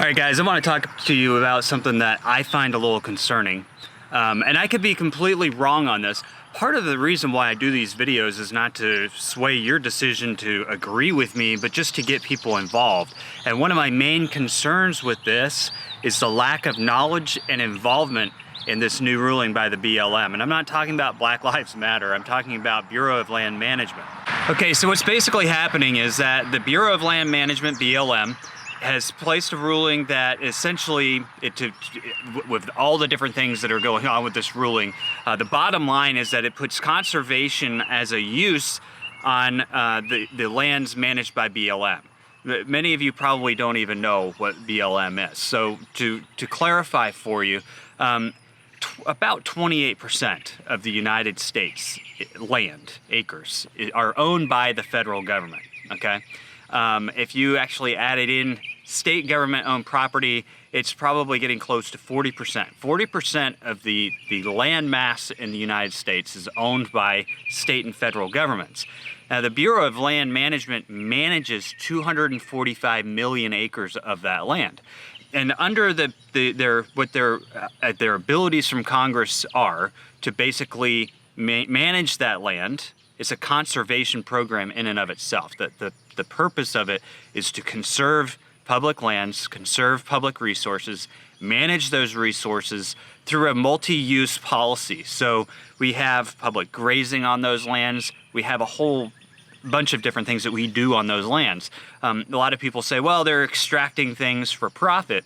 All right, guys, I want to talk to you about something that I find a little concerning. And I could be completely wrong on this. Part of the reason why I do these videos is not to sway your decision to agree with me, but just to get people involved. And one of my main concerns with this is the lack of knowledge and involvement in this new ruling by the BLM. And I'm not talking about Black Lives Matter, I'm talking about Bureau of Land Management. Okay, so what's basically happening is that the Bureau of Land Management, BLM, has placed a ruling that essentially, with all the different things that are going on with this ruling, the bottom line is that it puts conservation as a use on the lands managed by BLM. Many of you probably don't even know what BLM is. So to clarify for you, about 28% of the United States land, acres, are owned by the federal government, okay? If you actually added in state government-owned property, it's probably getting close to 40%. 40% of the land mass in the United States is owned by state and federal governments. Now, the Bureau of Land Management manages 245 million acres of that land. And under what their abilities from Congress are to basically manage that land, it's a conservation program in and of itself. The purpose of it is to conserve public lands, conserve public resources, manage those resources through a multi-use policy. So we have public grazing on those lands. We have a whole bunch of different things that we do on those lands. A lot of people say, well, they're extracting things for profit.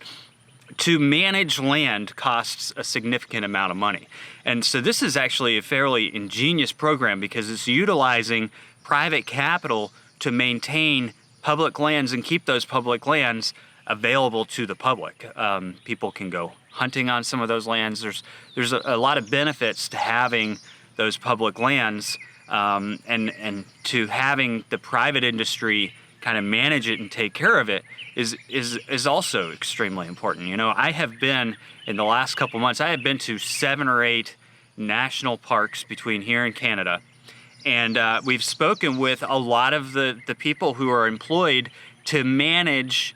To manage land costs a significant amount of money. And so this is actually a fairly ingenious program because it's utilizing private capital to maintain public lands and keep those public lands available to the public. People can go hunting on some of those lands. There's a lot of benefits to having those public lands and to having the private industry kind of manage it and take care of it is also extremely important. You know, I have been, in the last couple months, I have been to 7 or 8 national parks between here and Canada. And we've spoken with a lot of the people who are employed to manage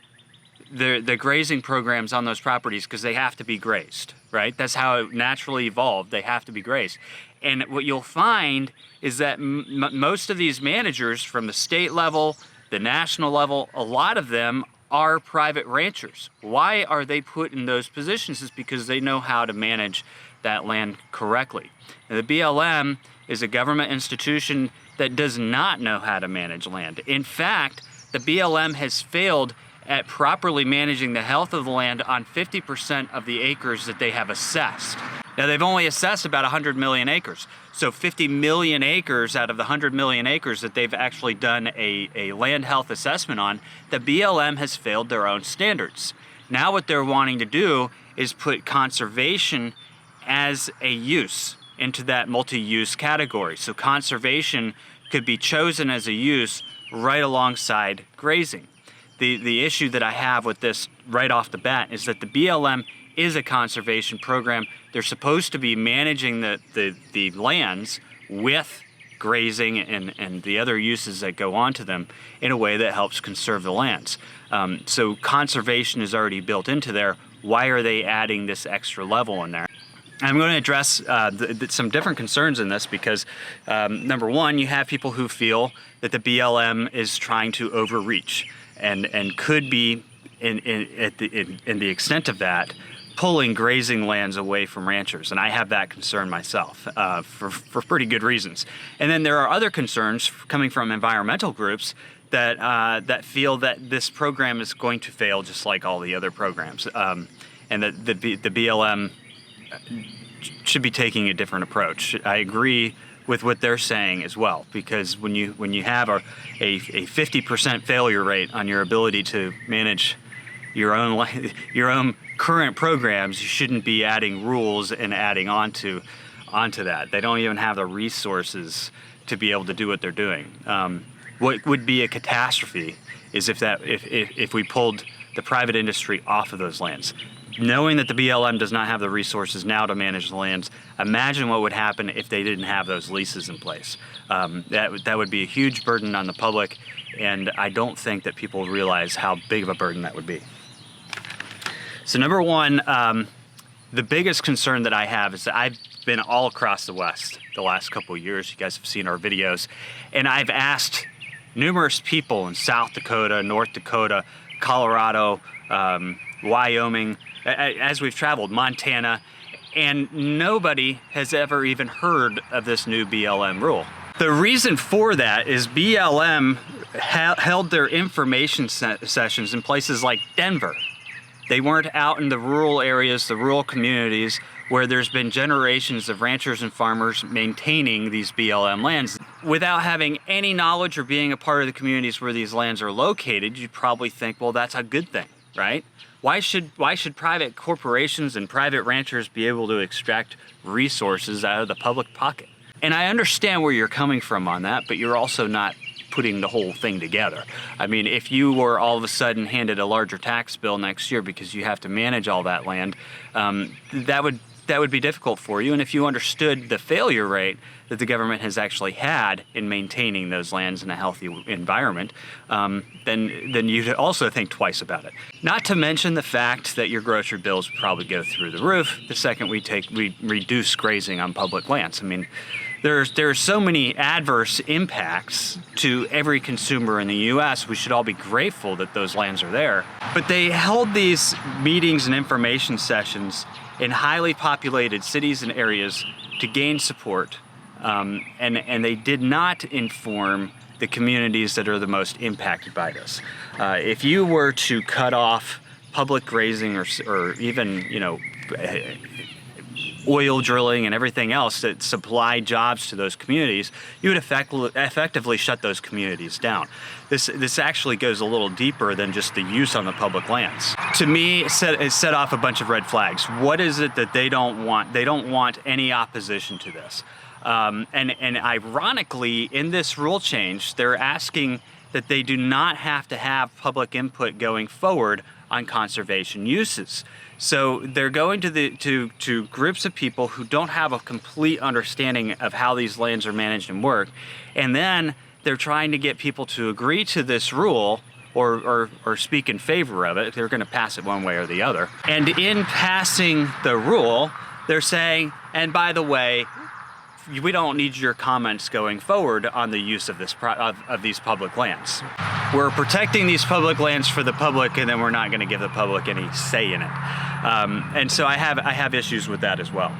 the grazing programs on those properties because they have to be grazed, right? That's how it naturally evolved. They have to be grazed. And what you'll find is that most of these managers from the state level, the national level, a lot of them are private ranchers. Why are they put in those positions? Is because they know how to manage that land correctly. And the BLM is a government institution that does not know how to manage land. In fact, the BLM has failed at properly managing the health of the land on 50% of the acres that they have assessed. Now, they've only assessed about 100 million acres. So 50 million acres out of the 100 million acres that they've actually done a land health assessment on, the BLM has failed their own standards. Now what they're wanting to do is put conservation as a use into that multi-use category. So conservation could be chosen as a use right alongside grazing. The issue that I have with this right off the bat is that the BLM is a conservation program. They're supposed to be managing the lands with grazing and the other uses that go onto them in a way that helps conserve the lands. So conservation is already built into there. Why are they adding this extra level in there? I'm going to address some different concerns in this because, number one, you have people who feel that the BLM is trying to overreach and could be, in the extent of that, pulling grazing lands away from ranchers. And I have that concern myself for pretty good reasons. And then there are other concerns coming from environmental groups that feel that this program is going to fail just like all the other programs, and that the BLM should be taking a different approach. I agree with what they're saying as well, because when you have a 50% failure rate on your ability to manage your own current programs, you shouldn't be adding rules and adding onto that. They don't even have the resources to be able to do what they're doing. What would be a catastrophe is if we pulled the private industry off of those lands. Knowing that the BLM does not have the resources now to manage the lands, imagine what would happen if they didn't have those leases in place. That would be a huge burden on the public, and I don't think that people realize how big of a burden that would be. So number one, the biggest concern that I have is that I've been all across the West the last couple of years. You guys have seen our videos, and I've asked numerous people in South Dakota, North Dakota, Colorado, Wyoming, as we've traveled, Montana, and nobody has ever even heard of this new BLM rule. The reason for that is BLM held their information sessions in places like Denver. They weren't out in the rural areas, the rural communities, where there's been generations of ranchers and farmers maintaining these BLM lands. Without having any knowledge or being a part of the communities where these lands are located, you'd probably think, well, that's a good thing, right? Why should private corporations and private ranchers be able to extract resources out of the public pocket? And I understand where you're coming from on that, but you're also not putting the whole thing together. I mean, if you were all of a sudden handed a larger tax bill next year because you have to manage all that land, that would be difficult for you. And if you understood the failure rate that the government has actually had in maintaining those lands in a healthy environment, then you'd also think twice about it. Not to mention the fact that your grocery bills would probably go through the roof the second we reduce grazing on public lands. I mean, there's so many adverse impacts to every consumer in the U.S. We should all be grateful that those lands are there. But they held these meetings and information sessions in highly populated cities and areas to gain support, and they did not inform the communities that are the most impacted by this. If you were to cut off public grazing or even, oil drilling and everything else that supply jobs to those communities, you would effectively shut those communities down. This actually goes a little deeper than just the use on the public lands. To me, it set off a bunch of red flags. What is it that they don't want? They don't want any opposition to this. And ironically, in this rule change, they're asking that they do not have to have public input going forward on conservation uses. So they're going to groups of people who don't have a complete understanding of how these lands are managed and work, and then they're trying to get people to agree to this rule or speak in favor of it. They're going to pass it one way or the other. And in passing the rule, they're saying, and by the way, we don't need your comments going forward on the use of these public lands. We're protecting these public lands for the public, and then we're not going to give the public any say in it. And so I have issues with that as well.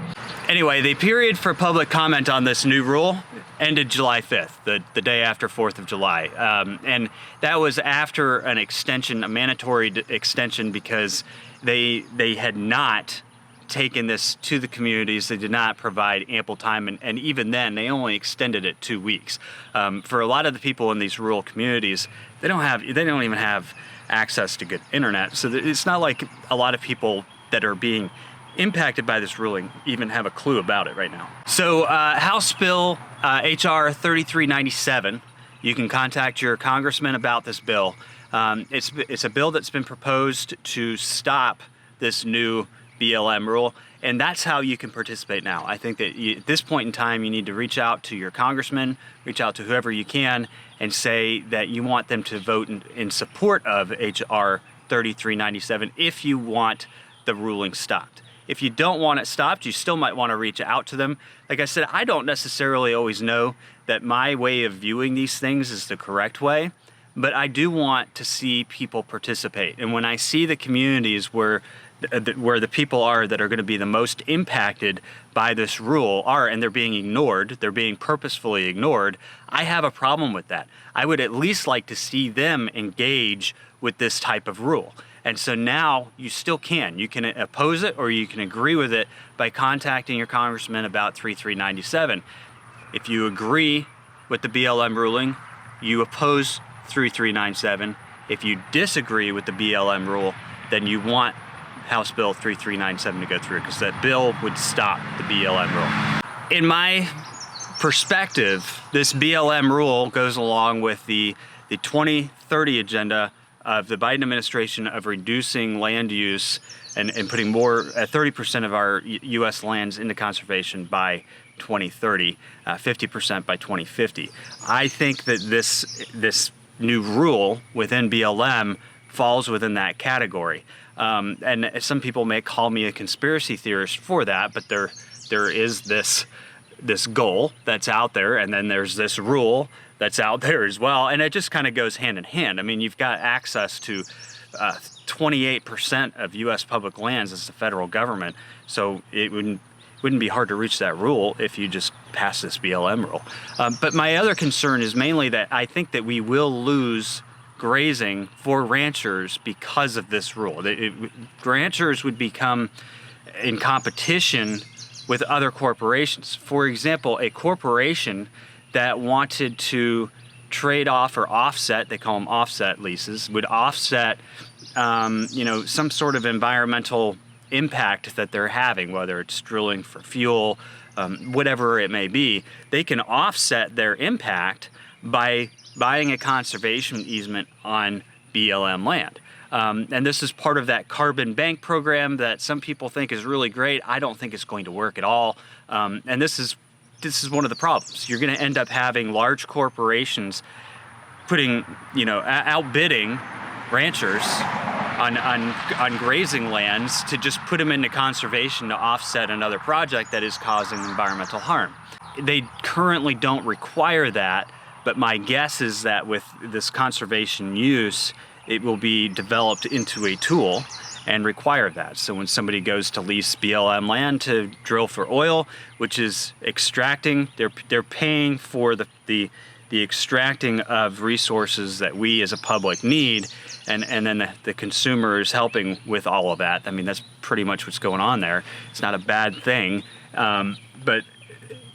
Anyway, the period for public comment on this new rule ended July 5th, the day after 4th of July. And that was after an extension, a mandatory extension, because they had not taken this to the communities. They did not provide ample time, and even then they only extended it 2 weeks. For a lot of the people in these rural communities, they don't even have access to good internet, so it's not like a lot of people that are being impacted by this ruling even have a clue about it right now. So House Bill HR 3397, you can contact your congressman about this bill. It's a bill that's been proposed to stop this new BLM rule, and that's how you can participate now. I think that at this point in time, you need to reach out to your congressman, reach out to whoever you can, and say that you want them to vote in support of HR 3397 if you want the ruling stopped. If you don't want it stopped, you still might want to reach out to them. Like I said, I don't necessarily always know that my way of viewing these things is the correct way, but I do want to see people participate. And when I see the communities where the people are that are going to be the most impacted by this rule and they're being ignored, they're being purposefully ignored, I have a problem with that. I would at least like to see them engage with this type of rule. And so now you still can. You can oppose it or you can agree with it by contacting your congressman about 3397. If you agree with the BLM ruling, you oppose 3397. If you disagree with the BLM rule, then you want House Bill 3397 to go through, because that bill would stop the BLM rule. In my perspective, this BLM rule goes along with the 2030 agenda of the Biden administration of reducing land use and putting more 30% of our U.S. lands into conservation by 2030, 50% by 2050. I think that this new rule within BLM falls within that category. And some people may call me a conspiracy theorist for that, but there is this goal that's out there, and then there's this rule that's out there as well, and it just kind of goes hand in hand. I mean, you've got access to 28% of U.S. public lands as the federal government, so it wouldn't be hard to reach that rule if you just pass this BLM rule. But my other concern is mainly that I think that we will lose grazing for ranchers because of this rule. Ranchers would become in competition with other corporations. For example, a corporation that wanted to trade off or offset, they call them offset leases, would offset some sort of environmental impact that they're having, whether it's drilling for fuel, whatever it may be. They can offset their impact by buying a conservation easement on BLM land. And this is part of that carbon bank program that some people think is really great. I don't think it's going to work at all. And this is one of the problems. You're going to end up having large corporations putting, outbidding ranchers on grazing lands to just put them into conservation to offset another project that is causing environmental harm. They currently don't require that, but my guess is that with this conservation use, it will be developed into a tool and require that. So when somebody goes to lease BLM land to drill for oil, which is extracting, they're paying for the extracting of resources that we as a public need, and then the consumer is helping with all of that. I mean, that's pretty much what's going on there. It's not a bad thing, but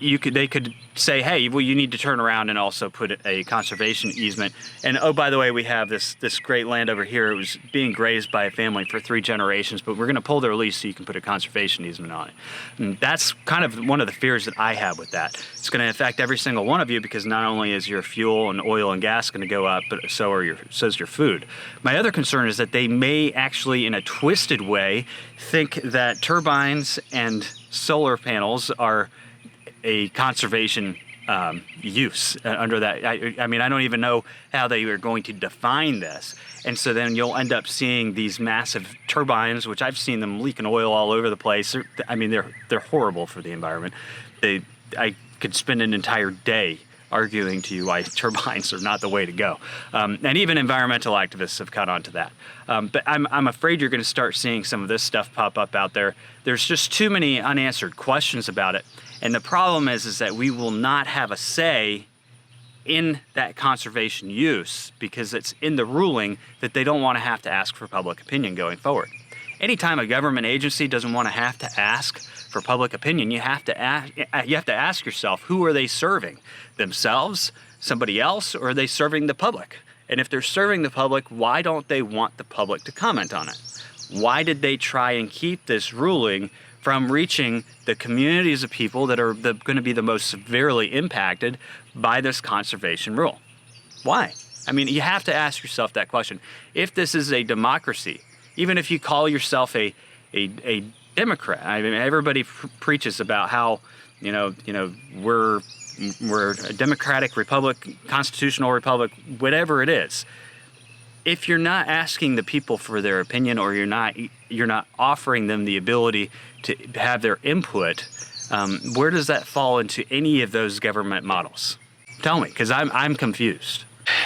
they could say, hey, well, you need to turn around and also put a conservation easement. And oh, by the way, we have this great land over here. It was being grazed by a family for 3 generations, but we're going to pull their lease so you can put a conservation easement on it. And that's kind of one of the fears that I have with that. It's going to affect every single one of you, because not only is your fuel and oil and gas going to go up, but so's your food. My other concern is that they may actually, in a twisted way, think that turbines and solar panels are a conservation use under that. I mean, I don't even know how they are going to define this. And so then you'll end up seeing these massive turbines, which I've seen them leaking oil all over the place. They're horrible for the environment. I could spend an entire day arguing to you why turbines are not the way to go. And even environmental activists have caught on to that. But I'm afraid you're going to start seeing some of this stuff pop up out there. There's just too many unanswered questions about it. And the problem is that we will not have a say in that conservation use, because it's in the ruling that they don't want to have to ask for public opinion going forward. Anytime a government agency doesn't want to have to ask for public opinion, you have to ask yourself, who are they serving? Themselves, somebody else, or are they serving the public? And if they're serving the public, why don't they want the public to comment on it? Why did they try and keep this ruling from reaching the communities of people that are going to be the most severely impacted by this conservation rule? Why? I mean, you have to ask yourself that question. If this is a democracy, even if you call yourself a Democrat, I mean, everybody preaches about how we're a democratic republic, constitutional republic, whatever it is. If you're not asking the people for their opinion, or you're not offering them the ability to have their input, where does that fall into any of those government models? Tell me, because I'm confused.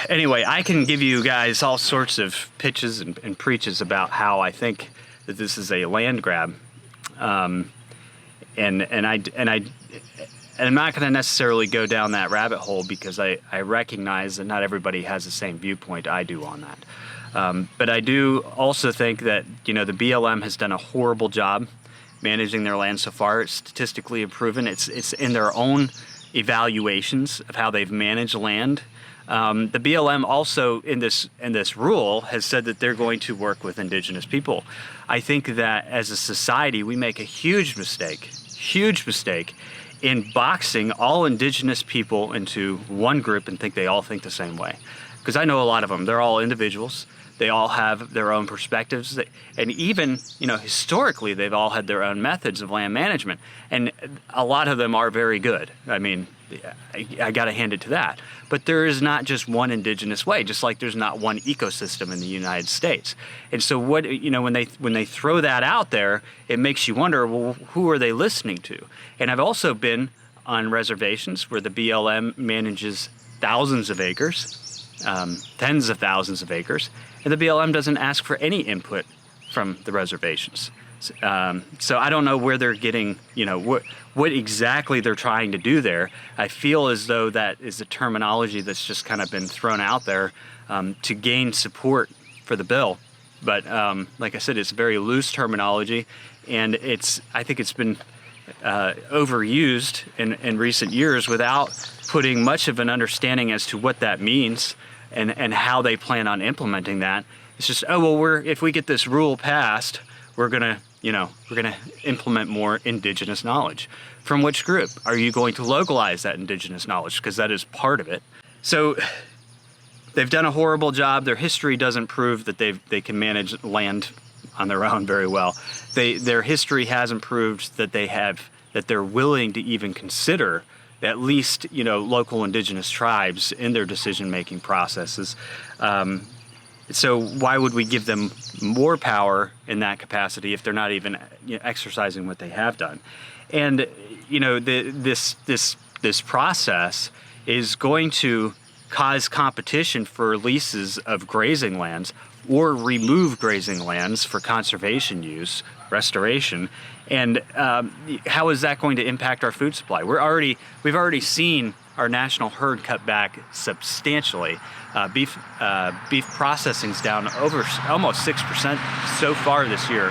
Anyway, I can give you guys all sorts of pitches and preaches about how I think that this is a land grab, and I'm not going to necessarily go down that rabbit hole, because I recognize that not everybody has the same viewpoint I do on that. But I do also think that the BLM has done a horrible job managing their land so far. It's statistically proven. It's in their own evaluations of how they've managed land. The BLM also in this rule has said that they're going to work with indigenous people. I think that as a society we make a huge mistake in boxing all indigenous people into one group and think they all think the same way. Because I know a lot of them. They're all individuals. They all have their own perspectives, and even, historically, they've all had their own methods of land management, and a lot of them are very good. I mean, I got to hand it to that. But there is not just one indigenous way, just like there's not one ecosystem in the United States. And so when they throw that out there, it makes you wonder, well, who are they listening to? And I've also been on reservations where the BLM manages thousands of acres, tens of thousands of acres, and the BLM doesn't ask for any input from the reservations. So I don't know where they're getting, what exactly they're trying to do there. I feel as though that is a terminology that's just kind of been thrown out there to gain support for the bill. But like I said, it's very loose terminology, and I think it's been overused in recent years without putting much of an understanding as to what that means and how they plan on implementing that. It's just, if we get this rule passed, we're gonna implement more indigenous knowledge. From which group? Are you going to localize that indigenous knowledge? Because that is part of it. So they've done a horrible job. Their history doesn't prove that they can manage land on their own very well. Their history hasn't proved that they're willing to even consider at least local indigenous tribes in their decision-making processes. So why would we give them more power in that capacity if they're not even exercising what they have done? And this process is going to cause competition for leases of grazing lands or remove grazing lands for conservation use, restoration. And how is that going to impact our food supply? We've already seen our national herd cut back substantially. Beef processing's down over almost 6% so far this year,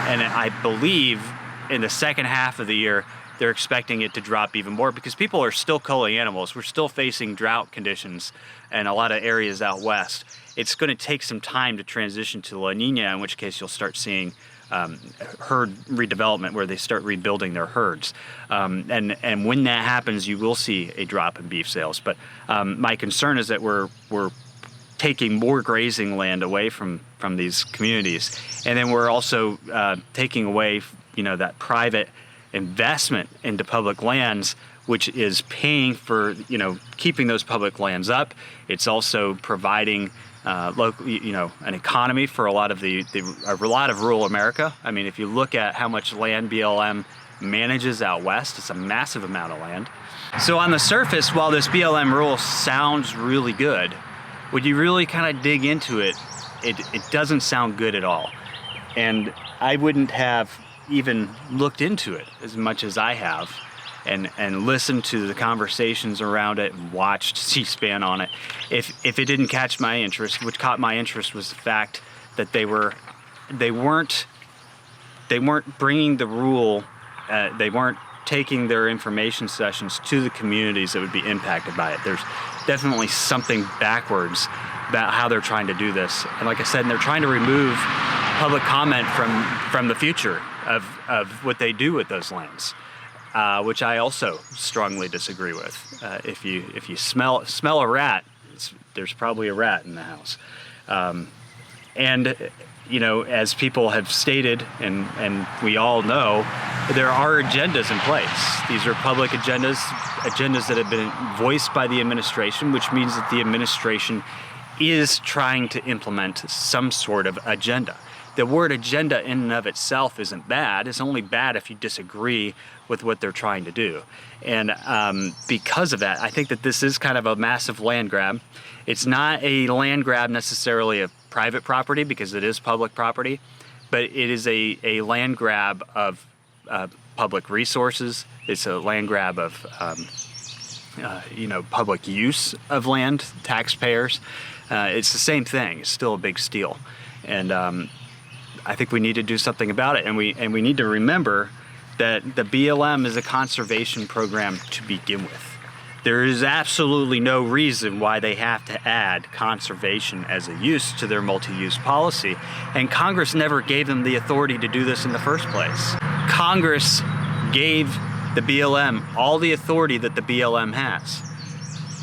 and I believe in the second half of the year they're expecting it to drop even more because people are still culling animals. We're still facing drought conditions in a lot of areas out west. It's going to take some time to transition to La Nina, in which case you'll start seeing herd redevelopment where they start rebuilding their herds. And when that happens, you will see a drop in beef sales. But my concern is that we're taking more grazing land away from these communities. And then we're also taking away, that private investment into public lands, which is paying for, keeping those public lands up. It's also providing local, an economy for a lot of rural America. I mean, if you look at how much land BLM manages out west, it's a massive amount of land. So on the surface, while this BLM rule sounds really good, when you really kind of dig into it, it doesn't sound good at all. And I wouldn't have even looked into it as much as I have and listened to the conversations around it and watched C-SPAN on it if it didn't catch my interest. What caught my interest was the fact that they weren't bringing the rule, they weren't taking their information sessions to the communities that would be impacted by it. There's definitely something backwards about how they're trying to do this. And like I said, they're trying to remove public comment from the future of what they do with those lands, which I also strongly disagree with. If you smell a rat, there's probably a rat in the house. And as people have stated, and we all know, there are agendas in place. These are public agendas that have been voiced by the administration, which means that the administration is trying to implement some sort of agenda. The word agenda in and of itself isn't bad. It's only bad if you disagree with what they're trying to do. And because of that, I think that this is kind of a massive land grab. It's not a land grab necessarily of private property because it is public property, but it is a land grab of public resources. It's a land grab of public use of land, taxpayers. It's the same thing. It's still a big steal. And I think we need to do something about it, and we need to remember that the BLM is a conservation program to begin with. There is absolutely no reason why they have to add conservation as a use to their multi-use policy, and Congress never gave them the authority to do this in the first place. Congress gave the BLM all the authority that the BLM has.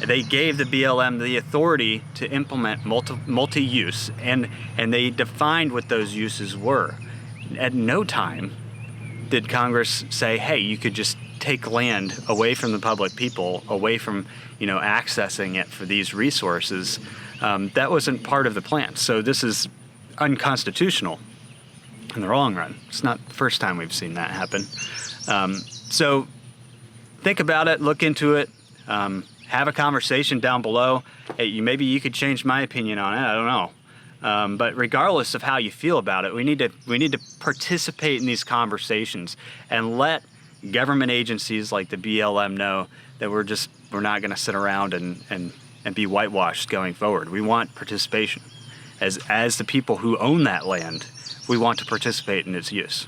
They gave the BLM the authority to implement multi-use, and they defined what those uses were. At no time did Congress say, hey, you could just take land away from the public people, away from, accessing it for these resources. That wasn't part of the plan. So this is unconstitutional in the long run. It's not the first time we've seen that happen. So think about it, look into it, have a conversation down below. Hey, maybe you could change my opinion on it, I don't know. But regardless of how you feel about it, we need to participate in these conversations and let government agencies like the BLM know that we're not going to sit around and be whitewashed going forward. We want participation. As the people who own that land, we want to participate in its use.